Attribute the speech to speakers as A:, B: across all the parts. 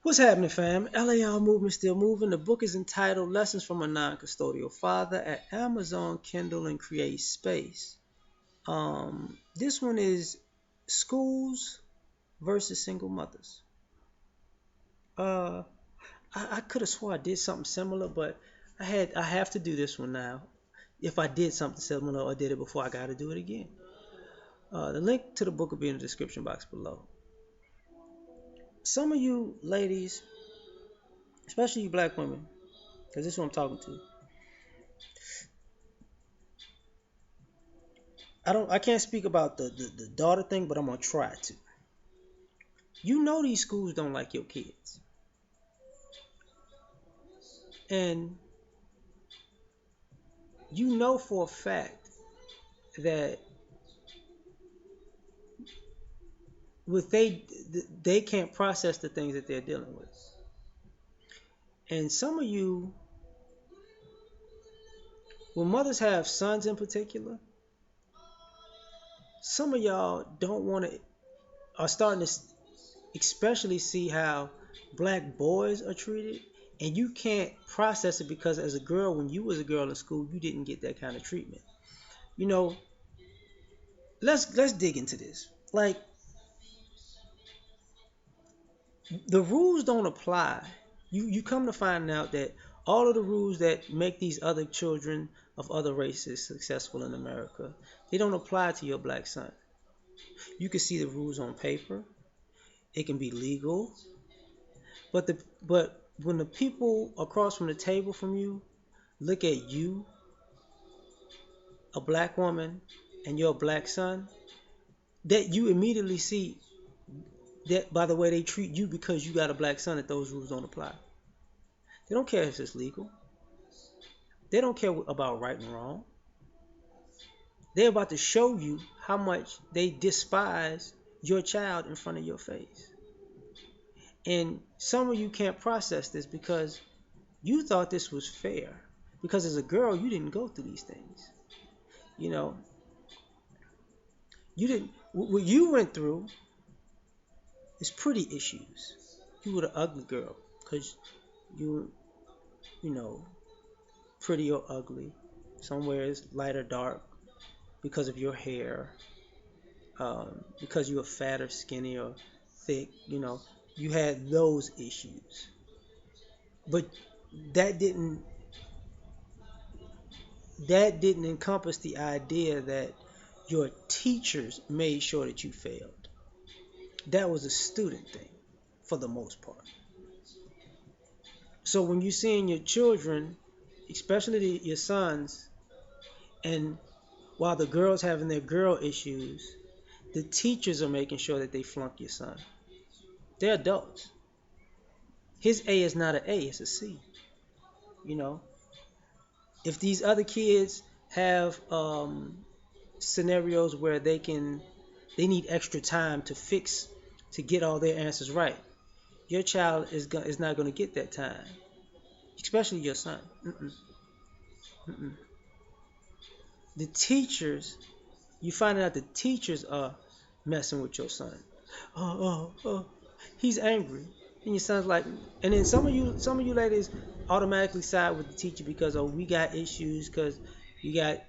A: What's happening, fam? L.A.R movement still moving. The book is entitled Lessons from a Non-Custodial Father at Amazon, Kindle, and Create Space. This one is schools versus single mothers. Uh, I could have swore I did something similar, but I have to do this one now. If I did something similar or did it before, I got to do it again. The link to the book will be in the description box below. Some of you ladies, especially you black women, because this is what I'm talking to, I can't speak about the daughter thing, but I'm gonna try to. You know these schools don't like your kids. And you know for a fact that with they can't process the things that they're dealing with. And some of you, when mothers have sons in particular, some of y'all don't want to are starting to especially see how black boys are treated, and you can't process it because as a girl, when you was a girl in school, you didn't get that kind of treatment. You know, let's dig into this. Like, the rules don't apply. You come to find out that all of the rules that make these other children of other races successful in America, they don't apply to your black son. You can see the rules on paper. It can be legal, but when the people across from the table from you look at you, a black woman, and your black son, that you immediately see that by the way they treat you because you got a black son that those rules don't apply. They don't care if it's legal. They don't care about right and wrong. They're about to show you how much they despise your child in front of your face. And some of you can't process this because you thought this was fair. Because as a girl, you didn't go through these things. You know, you didn't. What you went through is pretty issues. You were the ugly girl because you, you know, pretty or ugly. Somewhere is light or dark because of your hair, because you were fat or skinny or thick, you had those issues. But that didn't that didn't encompass the idea that your teachers made sure that you failed. That was a student thing for the most part. So when you're seeing your children, especially your sons, and while the girls having their girl issues, the teachers are making sure that they flunk your son. They're adults. His A is not an A, it's a C. You know, if these other kids have scenarios where they need extra time to fix to get all their answers right, your child is not going to get that time, especially your son. Mm-mm, mm-mm. The teachers, you find out the teachers are messing with your son. Oh, he's angry, and your son's like, and then some of you ladies automatically side with the teacher because we got issues because you got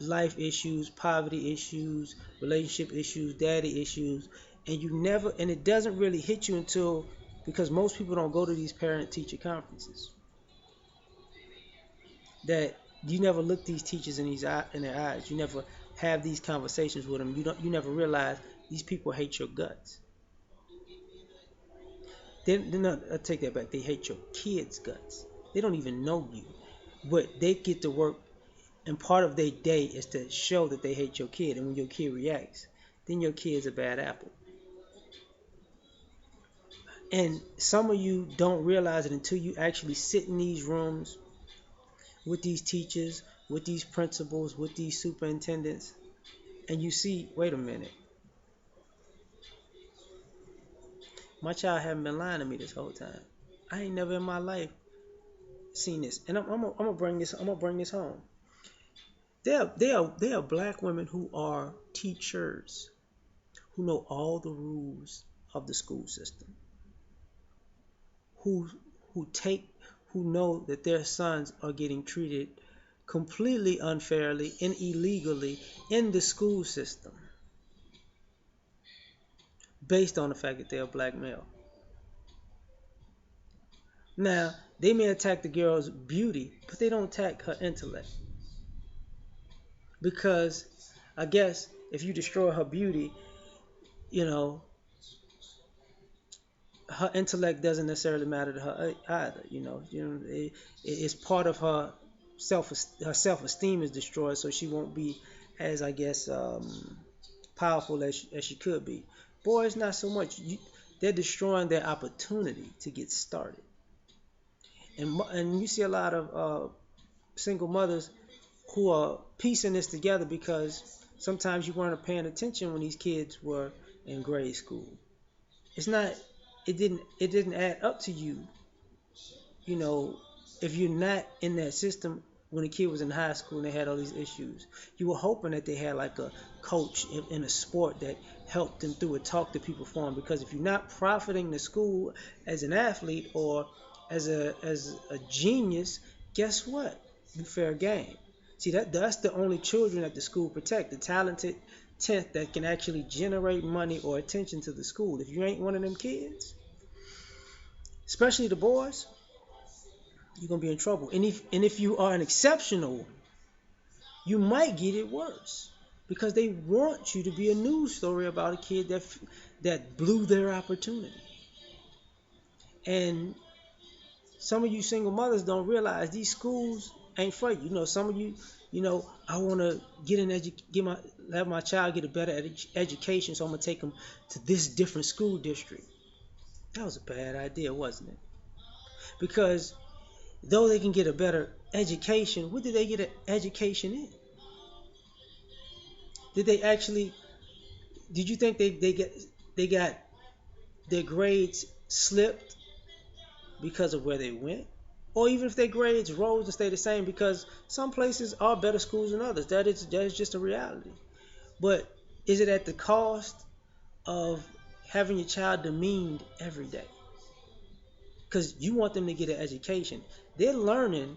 A: life issues, poverty issues, relationship issues, daddy issues, and you never, and it doesn't really hit you until, because most people don't go to these parent teacher conferences, that you never look these teachers in their eyes. You never have these conversations with them. You never realize these people hate your guts. They're not, I take that back. They hate your kids' guts. They don't even know you, but they get to work, and part of their day is to show that they hate your kid. And when your kid reacts, then your kid's a bad apple. And some of you don't realize it until you actually sit in these rooms with these teachers, with these principals, with these superintendents, and you see, wait a minute, my child haven't been lying to me this whole time. I ain't never in my life seen this, and I'm gonna bring this. I'm gonna bring this home. There are black women who are teachers who know all the rules of the school system. who who take who know that their sons are getting treated completely unfairly and illegally in the school system based on the fact that they're a black male. Now, they may attack the girl's beauty, but they don't attack her intellect. Because I guess if you destroy her beauty, you know, her intellect doesn't necessarily matter to her either. It's part of her self her self esteem is destroyed, so she won't be as I guess powerful as she could be. Boys, not so much. They're destroying their opportunity to get started, and you see a lot of single mothers who are piecing this together because sometimes you weren't paying attention when these kids were in grade school. It's not. It didn't add up to you, you know, if you're not in that system when a kid was in high school and they had all these issues, you were hoping that they had like a coach in a sport that helped them through it, talk to people for them. Because if you're not profiting the school as an athlete or as a genius, guess what? You fair game. See that's the only children that the school protect, the talented tenth that can actually generate money or attention to the school. If you ain't one of them kids, especially the boys, you're gonna be in trouble. And if you are an exceptional, you might get it worse because they want you to be a news story about a kid that blew their opportunity. And some of you single mothers don't realize these schools ain't for you. Some of you, I want to have my child get a better education, so I'm gonna take them to this different school district. That was a bad idea, wasn't it? Because though they can get a better education, what did they get an education in? Did they actually? Did you think they got their grades slipped because of where they went, or even if their grades rose and stay the same? Because some places are better schools than others. That is just a reality. But is it at the cost of having your child demeaned every day? Because you want them to get an education. They're learning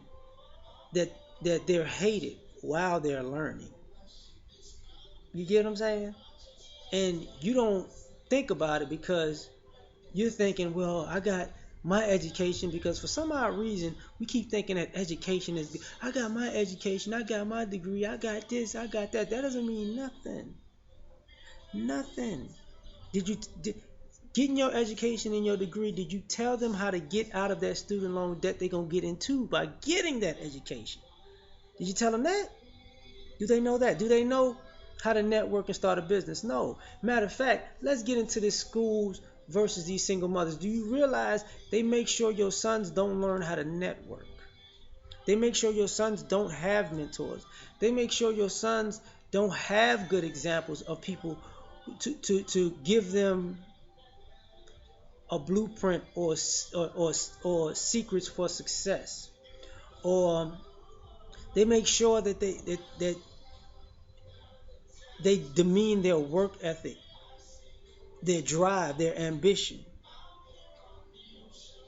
A: that they're hated while they're learning. You get what I'm saying? And you don't think about it because you're thinking, well, I got my education because for some odd reason we keep thinking that education is. I got my education, I got my degree, I got this, I got that. That doesn't mean nothing. Nothing. Getting your education and your degree? Did you tell them how to get out of that student loan debt they're gonna get into by getting that education? Did you tell them that? Do they know that? Do they know how to network and start a business? No. Matter of fact, let's get into this schools versus these single mothers. Do you realize they make sure your sons don't learn how to network? They make sure your sons don't have mentors. They make sure your sons don't have good examples of people to give them a blueprint or secrets for success. Or they make sure that they demean their work ethic, their drive, their ambition.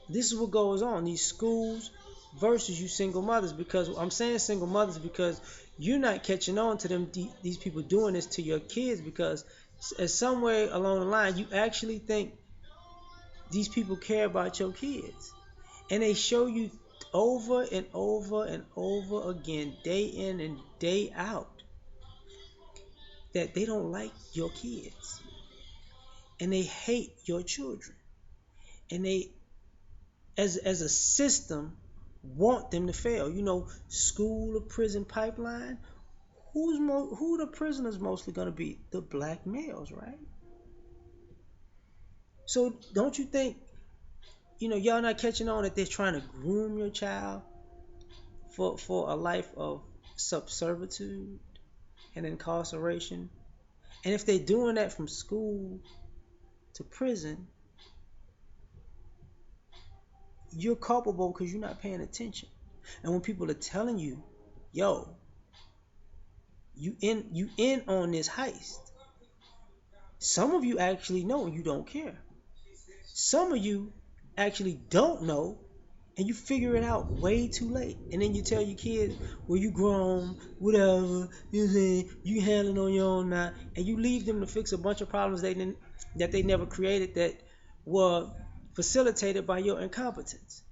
A: This is what goes on these schools versus you single mothers. Because I'm saying single mothers because you're not catching on to them, these people doing this to your kids, because as some way along the line you actually think these people care about your kids, and they show you over and over and over again, day in and day out, that they don't like your kids and they hate your children, and they as a system want them to fail. School or prison pipeline. Who the prisoners mostly gonna be? The black males, right? So don't you think y'all not catching on that they're trying to groom your child for a life of subservitude and incarceration? And if they're doing that from school to prison, you're culpable because you're not paying attention. And when people are telling you, yo, you in on this heist, some of you actually know and you don't care. Some of you actually don't know, and you figure it out way too late. And then you tell your kids, well, you grown, whatever, you know, you handling on your own now, and you leave them to fix a bunch of problems that they never created, that were facilitated by your incompetence.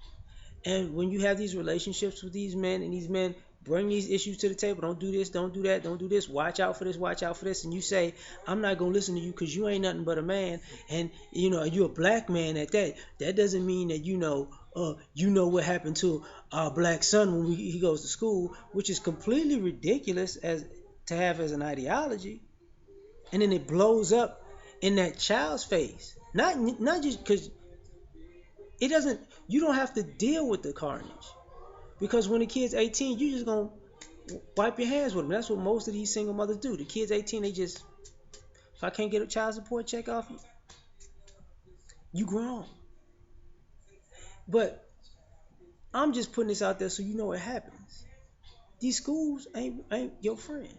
A: And when you have these relationships with these men, and these men bring these issues to the table, don't do this, don't do that, don't do this, watch out for this, watch out for this, and you say, I'm not gonna listen to you because you ain't nothing but a man, and you're a black man at that. That doesn't mean that you know what happened to our black son when he goes to school, which is completely ridiculous as to have as an ideology. And then it blows up in that child's face. Not just because it doesn't. You don't have to deal with the carnage. Because when the kid's 18, you just gonna wipe your hands with them. That's what most of these single mothers do. The kid's 18, they just, if I can't get a child support check off you, you grown. But I'm just putting this out there so you know what happens. These schools ain't your friend.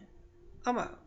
A: I'm out.